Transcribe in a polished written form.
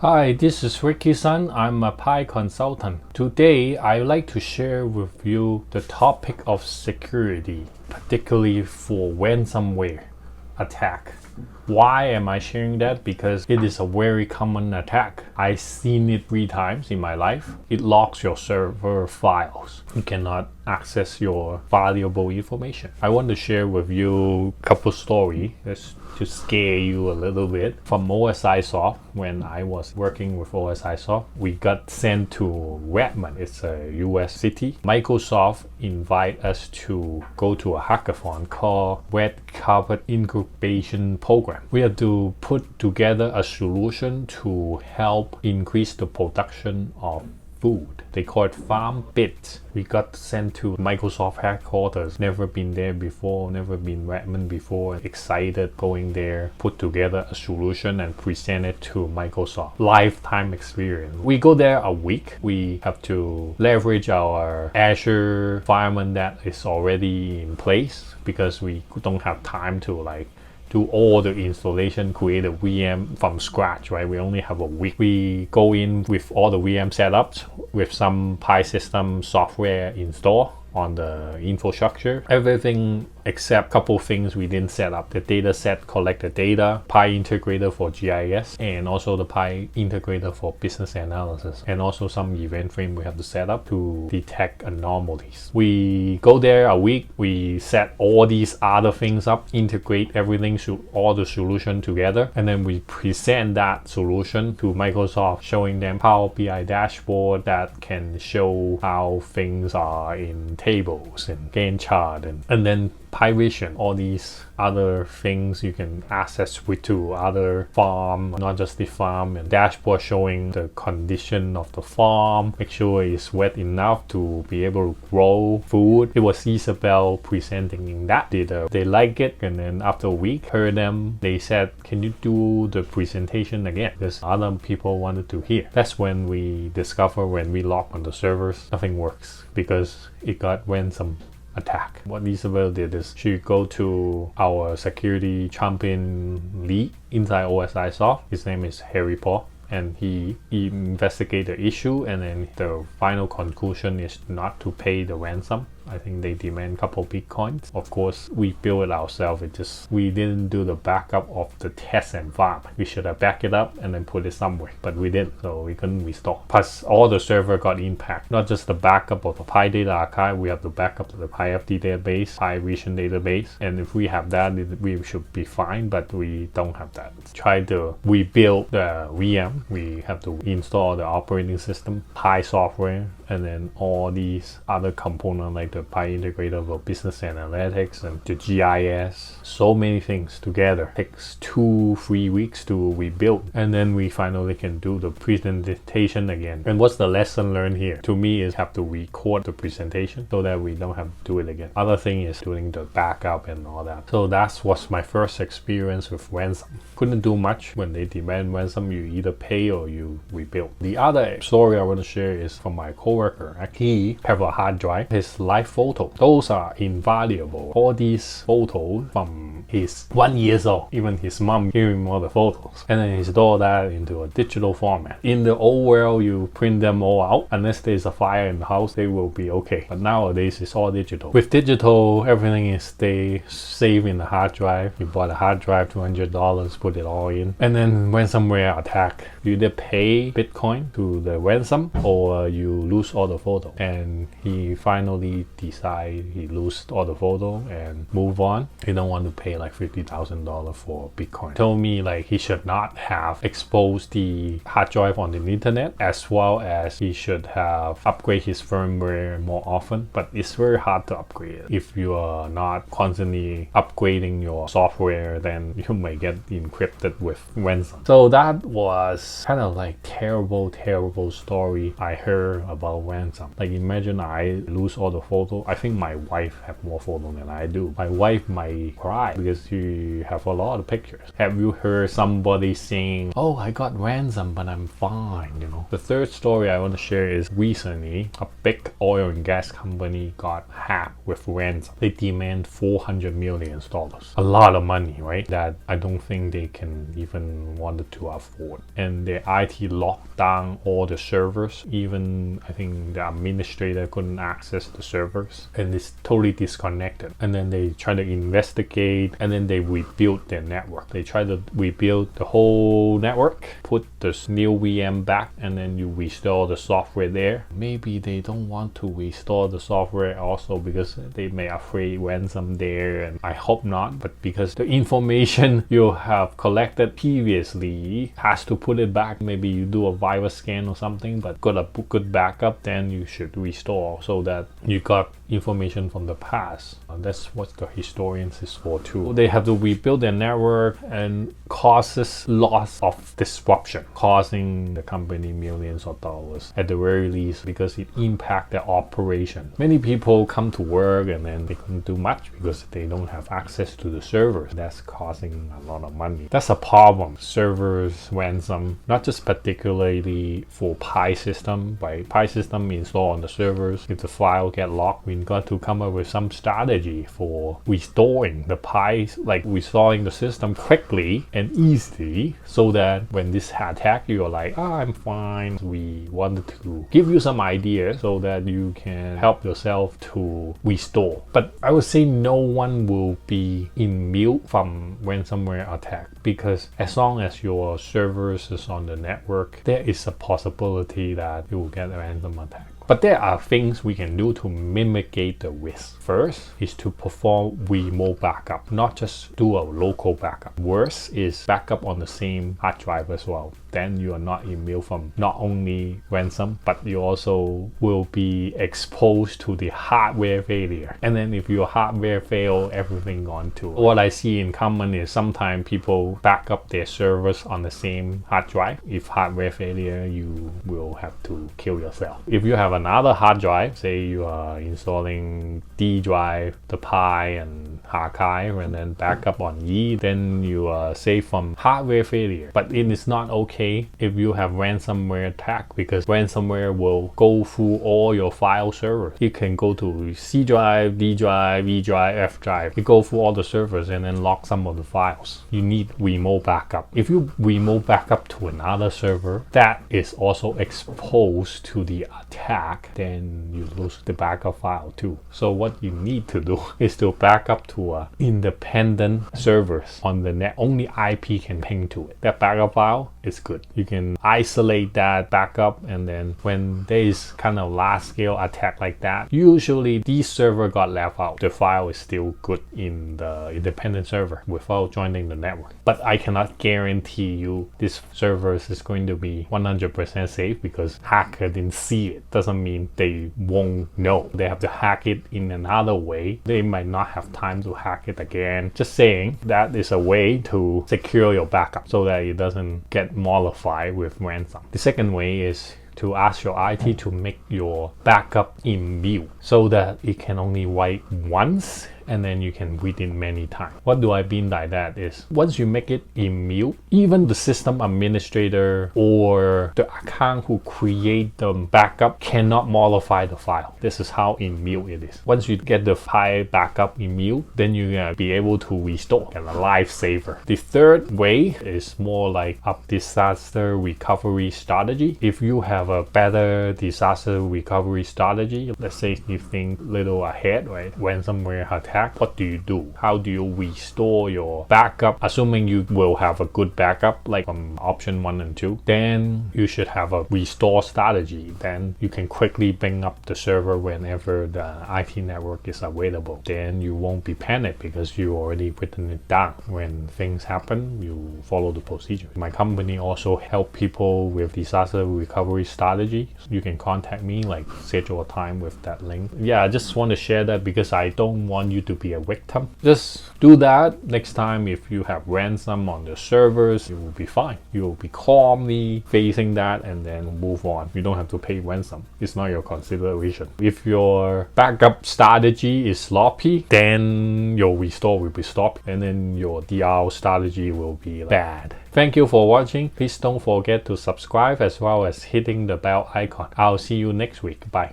Hi, this is Ricky Sun. I'm a Pi consultant. Today, I'd like to share with you the topic of security, particularly for ransomware attack. Why am I sharing that? Because it is a very common attack. I've seen it 3 times in my life. It locks your server files. You cannot access your valuable information. I want to share with you a couple stories just to scare you a little bit. From OSI Soft, when I was working with OSI Soft, we got sent to Redmond. It's a US city. Microsoft invited us to go to a hackathon called Red Carpet Incubation Program. We have to put together a solution to help increase the production of food. They call it FarmBit. We got sent to Microsoft headquarters. Never been there before, never been Redmond before. Excited going there, put together a solution and present it to Microsoft. Lifetime experience. We go there a week. We have to leverage our Azure environment that is already in place because we don't have time to do all the installation, create a VM from scratch, right? We only have a week. We go in with all the VM setups with some Pi system software installed on the infrastructure. Everything except a couple things we didn't set up. The data set collect the data, Pi integrator for GIS, and also the Pi integrator for business analysis, and also some event frame we have to set up to detect anomalies. We go there a week, we set all these other things up, integrate everything, all the solution together, and then we present that solution to Microsoft, showing them Power BI dashboard that can show how things are in tables and Gantt chart and then Pi Vision, all these other things you can access with to other farm, not just the farm, and dashboard showing the condition of the farm, make sure it's wet enough to be able to grow food. It was Isabel presenting in that data. They like it, and then after a week, heard them, they said, can you do the presentation again? Because other people wanted to hear. That's when we discover when we log on the servers, nothing works because it got ransom attack. What Isabel did is she go to our security champion lead inside OSI Soft. His name is Harry Paul, and he investigated the issue, and then the final conclusion is not to pay the ransom. I think they demand a couple Bitcoins. Of course, we built it ourselves. We didn't do the backup of the test environment. We should have backed it up and then put it somewhere, but we didn't, so we couldn't restore. Plus, all the server got impacted. Not just the backup of the Pi Data Archive, we have the backup of the PiFD database, Pi Vision database, and if we have that, we should be fine, but we don't have that. Try to rebuild the VM. We have to install the operating system, Pi software, and then all these other components like the Pi integrator for business analytics and the GIS. So many things together. Takes 2-3 weeks to rebuild, and then we finally can do the presentation again. And what's the lesson learned here? To me, is have to record the presentation so that we don't have to do it again. Other thing is doing the backup and all that. So that was my first experience with ransom. Couldn't do much when they demand ransom. You either pay or you rebuild. The other story I want to share is from my coworker. He have a hard drive, his live photo. Those are invaluable. All these photos from his 1 year old. Even his mom gave him all the photos. And then he stored that into a digital format. In the old world, you print them all out. Unless there's a fire in the house, they will be okay. But nowadays, it's all digital. With digital, everything is saved in the hard drive. You bought a hard drive, $200, put it all in. And then ransomware attack, you either pay Bitcoin to the ransom or you lose all the photo. And he finally decide he lose all the photo and move on. He don't want to pay like $50,000 for Bitcoin. Told me like he should not have exposed the hard drive on the internet, as well as he should have upgrade his firmware more often. But it's very hard to upgrade. If you are not constantly upgrading your software, then you may get encrypted with ransom. So that was kind of like terrible story I heard about ransom. Like imagine I lose all the photos photo. I think my wife have more photo than I do. My wife might cry because she have a lot of pictures. Have you heard somebody saying, "Oh, I got ransom, but I'm fine," you know? The third story I want to share is recently a big oil and gas company got hacked with ransom. They demand $400 million. A lot of money, right? That I don't think they can even wanted to afford. And their IT locked down all the servers. Even I think the administrator couldn't access the servers, and it's totally disconnected. And then they try to investigate, and then they rebuild their network. They try to rebuild the whole network, put this new VM back, and then you restore the software there. Maybe they don't want to restore the software also because they may afraid ransom there, and I hope not. But because the information you have collected previously has to put it back. Maybe you do a virus scan or something, but got a good backup, then you should restore so that you got information from the past. That's what the historians is for too. They have to rebuild their network and causes loss of disruption, causing the company millions of dollars at the very least because it impacts their operation. Many people come to work and then they couldn't do much because they don't have access to the servers. That's causing a lot of money. That's a problem. Servers ransom, not just particularly for Pi system, right? Pi system installed on the servers. If the file get locked, we got to come up with some strategy for restoring the Pi, like restoring the system quickly and easily, so that when this attack, you're like, I'm fine. We wanted to give you some ideas so that you can help yourself to restore. But I would say no one will be immune from ransomware attack, because as long as your servers is on the network, there is a possibility that you will get a ransom attack. But there are things we can do to mitigate the risk. First is to perform remote backup, not just do a local backup. Worst is backup on the same hard drive as well. Then you are not immune from not only ransom, but you also will be exposed to the hardware failure. And then if your hardware fail, everything gone too. What I see in common is sometimes people back up their servers on the same hard drive. If hardware failure, you will have to kill yourself. If you have another hard drive, say you are installing D drive, the Pi and archive, and then backup on E, then you are safe from hardware failure. But it is not okay if you have ransomware attack, because ransomware will go through all your file servers. It can go to C drive, D drive, E drive, F drive. It go through all the servers and then lock some of the files. You need remote backup. If you remote backup to another server that is also exposed to the attack, then you lose the backup file too. So what you need to do is to back up to independent servers on the net. Only IP can ping to it. That backup file is good. You can isolate that backup, and then when there is kind of large scale attack like that, usually this server got left out. The file is still good in the independent server without joining the network. But I cannot guarantee you this server is going to be 100% safe, because hacker didn't see it. Doesn't mean they won't know. They have to hack it in another way. They might not have time to hack it again. Just saying, that is a way to secure your backup so that it doesn't get modified with ransom. The second way is to ask your IT to make your backup immune so that it can only write once and then you can read it many times. What do I mean by that is, once you make it immune, even the system administrator or the account who create the backup cannot modify the file. This is how immune it is. Once you get the file backup immune, then you're gonna be able to restore, and a lifesaver. The third way is more like a disaster recovery strategy. If you have a better disaster recovery strategy, let's say you think little ahead, right? Ransomware attack, what do you do? How do you restore your backup? Assuming you will have a good backup, like from option 1 and 2, then you should have a restore strategy. Then you can quickly bring up the server whenever the IT network is available. Then you won't be panicked because you already written it down. When things happen, you follow the procedure. My company also help people with disaster recovery strategy, you can contact me, like schedule a time with that link. Yeah, I just want to share that because I don't want you to be a victim. Just do that next time. If you have ransom on the servers, you will be fine. You will be calmly facing that and then move on. You don't have to pay ransom. It's not your consideration. If your backup strategy is sloppy, then your restore will be sloppy, and then your DR strategy will be bad. Thank you for watching. Please don't forget to subscribe as well as hitting the bell icon. I'll see you next week. Bye.